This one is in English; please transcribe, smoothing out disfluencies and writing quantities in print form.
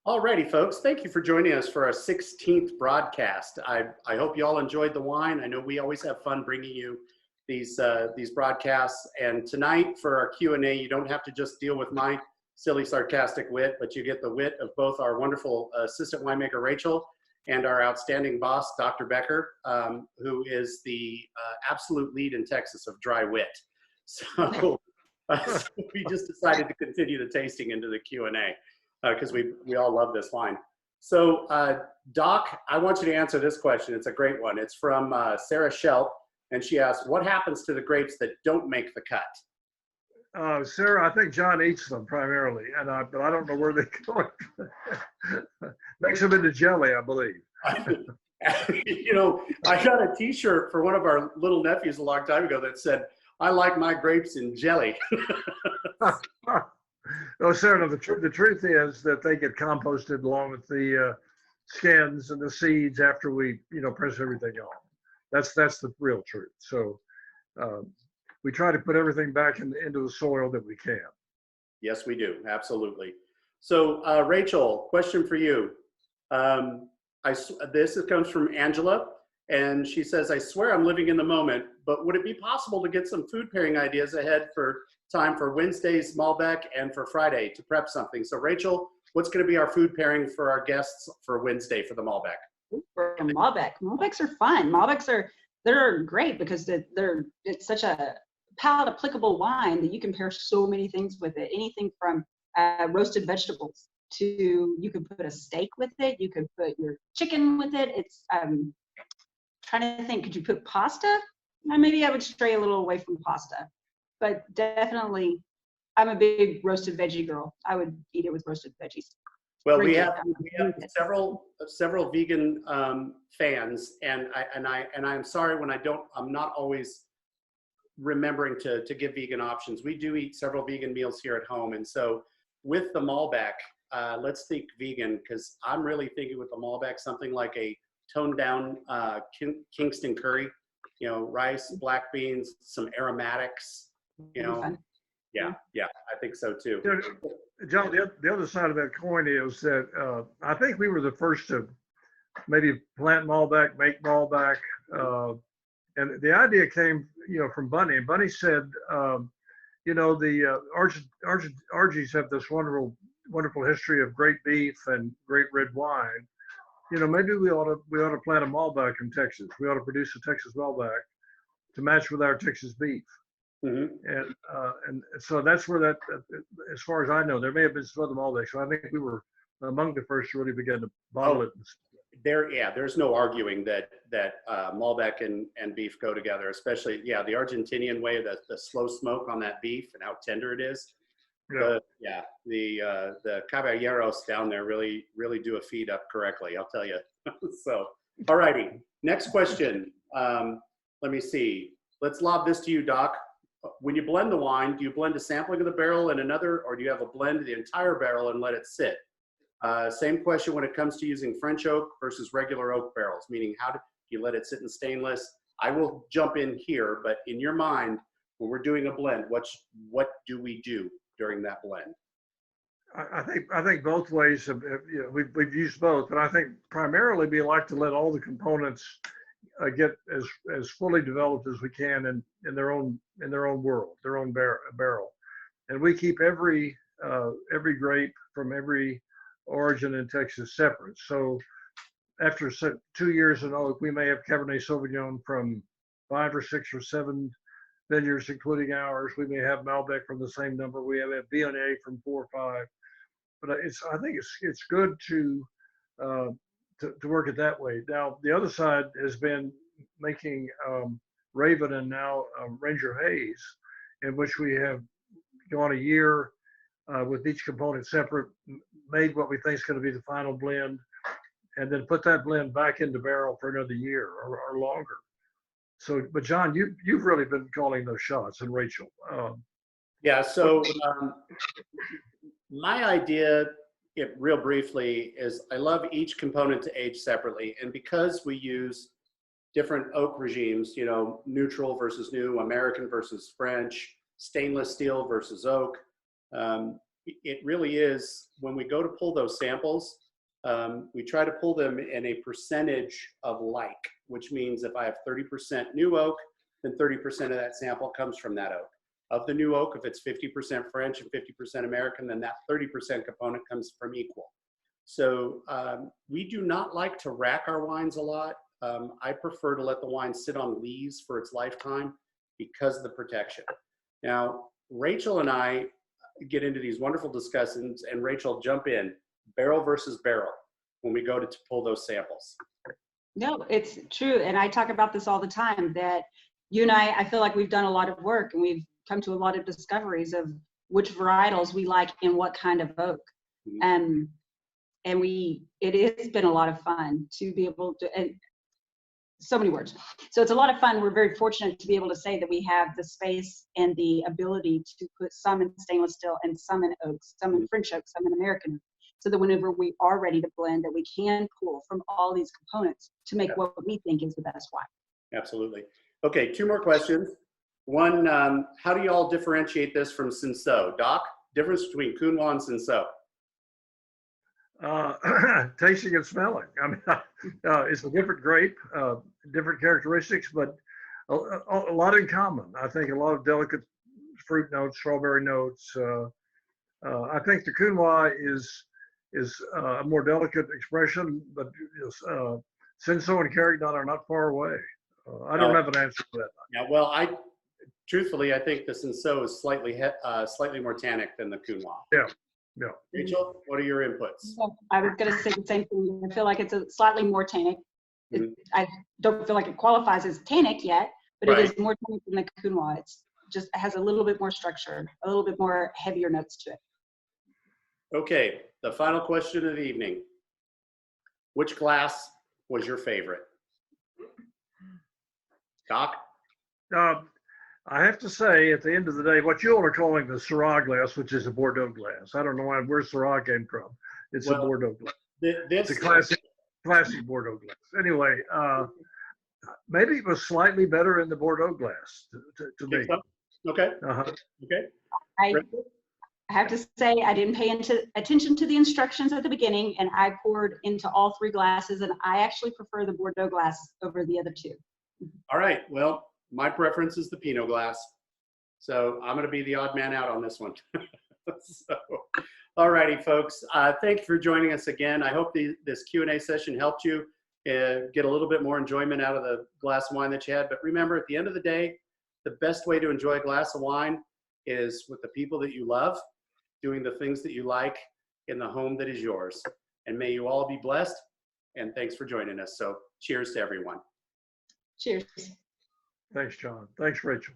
Alrighty, folks, thank you for joining us for our 16th broadcast. I hope you all enjoyed the wine. I know we always have fun bringing you these broadcasts. And tonight for our Q&A, you don't have to just deal with my silly, sarcastic wit, but you get the wit of both our wonderful assistant winemaker, Rachel, and our outstanding boss, Dr. Becker, who is the absolute lead in Texas of dry wit. So, so we just decided to continue the tasting into the Q&A. Because we all love this wine. So Doc, I want you to answer this question. It's a great one. It's from Sarah Schelt, and she asks, what happens to the grapes that don't make the cut? Sarah, I think John eats them primarily, but I don't know where they go. Makes them into jelly, I believe. You know, I got a T-shirt for one of our little nephews a long time ago that said, I like my grapes in jelly. No, Sarah, the truth is that they get composted along with the skins and the seeds after we, press everything on. That's the real truth. So we try to put everything back into the soil that we can. Yes, we do. Absolutely. So Rachel, question for you. This comes from Angela, and she says, I swear I'm living in the moment, but would it be possible to get some food pairing ideas ahead for time for Wednesday's Malbec and for Friday to prep something? So Rachel, what's going to be our food pairing for our guests for Wednesday for the Malbec? For Malbecs are fun. They're great because it's such a palate applicable wine that you can pair so many things with it. Anything from roasted vegetables to, you could put a steak with it. You could put your chicken with it. It's trying to think, could you put pasta? Maybe I would stray a little away from pasta. But definitely, I'm a big roasted veggie girl. I would eat it with roasted veggies. Well, we have several vegan fans, and I'm sorry when I'm not always remembering to give vegan options. We do eat several vegan meals here at home, and so with the Malbec, let's think vegan, because I'm really thinking with the Malbec something like a toned down Kingston curry, rice, black beans, some aromatics. Yeah, I think so too. John, the other side of that coin is that I think we were the first to maybe plant Malbec, make Malbec, and the idea came, from Bunny. And Bunny said, the Argies have this wonderful history of great beef and great red wine. Maybe we ought to plant a Malbec in Texas. We ought to produce a Texas Malbec to match with our Texas beef. Mm-hmm. And so that's where that, as far as I know, there may have been some other Malbecs. So I think we were among the first to really begin to bottle it. There's no arguing that Malbec and beef go together, especially, the Argentinian way of the slow smoke on that beef and how tender it is. Yeah. The caballeros down there really do a feed up correctly, I'll tell you. So, all righty. Next question. Let me see. Let's lob this to you, Doc. When you blend the wine, do you blend a sampling of the barrel and another, or do you have a blend of the entire barrel and let it sit? Same question when it comes to using French oak versus regular oak barrels, meaning how do you let it sit in stainless? I will jump in here, but in your mind, when we're doing a blend, what do we do during that blend? I think both ways. We've used both, but I think primarily we like to let all the components get as fully developed as we can in their own world, their own barrel, and we keep every grape from every origin in Texas separate. So after 2 years in oak, we may have Cabernet Sauvignon from 5 or 6 or 7 vineyards, including ours. We may have Malbec from the same number. We have Viognier from 4 or 5. But I think it's good to work it that way. Now the other side has been making Raven and now Ranger Haze, in which we have gone a year with each component separate, made what we think is going to be the final blend, and then put that blend back into barrel for another year or longer. So, but John, you've really been calling those shots, and Rachel. So my idea, real briefly, is I love each component to age separately, and because we use different oak regimes, neutral versus new, American versus French, stainless steel versus oak, it really is, when we go to pull those samples, we try to pull them in a percentage of like, which means if I have 30% new oak, then 30% of that sample comes from that oak. Of the new oak, if it's 50% French and 50% American, then that 30% component comes from equal. So we do not like to rack our wines a lot. I prefer to let the wine sit on lees for its lifetime because of the protection. Now, Rachel and I get into these wonderful discussions, and Rachel, jump in, barrel versus barrel when we go to pull those samples. No, it's true. And I talk about this all the time, that you and I feel like we've done a lot of work and we've come to a lot of discoveries of which varietals we like in what kind of oak. Mm-hmm. And it has been a lot of fun to be able to, and so many words. So it's a lot of fun. We're very fortunate to be able to say that we have the space and the ability to put some in stainless steel and some in oak, some in French oak, some in American oak, so that whenever we are ready to blend, that we can pull from all these components to make what we think is the best wine. Absolutely. Okay, 2 more questions. One, how do you all differentiate this from Cinsault? Doc, difference between Counoise and Cinsault? Tasting and smelling. I mean, it's a different grape, different characteristics, but a lot in common. I think a lot of delicate fruit notes, strawberry notes. I think the Counoise is a more delicate expression, but Cinsault and Carignan are not far away. I don't have an answer for that. Yeah, well, truthfully, I think the Cinsault is slightly more tannic than the Counoise. Yeah. Yeah. Rachel, what are your inputs? I was going to say the same thing. I feel like it's a slightly more tannic. Mm-hmm. I don't feel like it qualifies as tannic yet, but Right. It is more tannic than the Counoise. It just has a little bit more structure, a little bit more heavier notes to it. Okay, the final question of the evening. Which glass was your favorite? Doc? I have to say, at the end of the day, what you all are calling the Syrah glass, which is a Bordeaux glass. I don't know where Syrah came from. It's a Bordeaux glass. It's a classic Bordeaux glass. Anyway, maybe it was slightly better in the Bordeaux glass to me. So? Okay. Okay. I have to say, I didn't pay attention to the instructions at the beginning, and I poured into all 3 glasses, and I actually prefer the Bordeaux glass over the other 2. All right. Well, my preference is the Pinot glass. So I'm going to be the odd man out on this one. So, all righty, folks. Thank you for joining us again. I hope this Q&A session helped you get a little bit more enjoyment out of the glass of wine that you had. But remember, at the end of the day, the best way to enjoy a glass of wine is with the people that you love, doing the things that you like in the home that is yours. And may you all be blessed. And thanks for joining us. So cheers to everyone. Cheers. Thanks, John. Thanks, Rachel.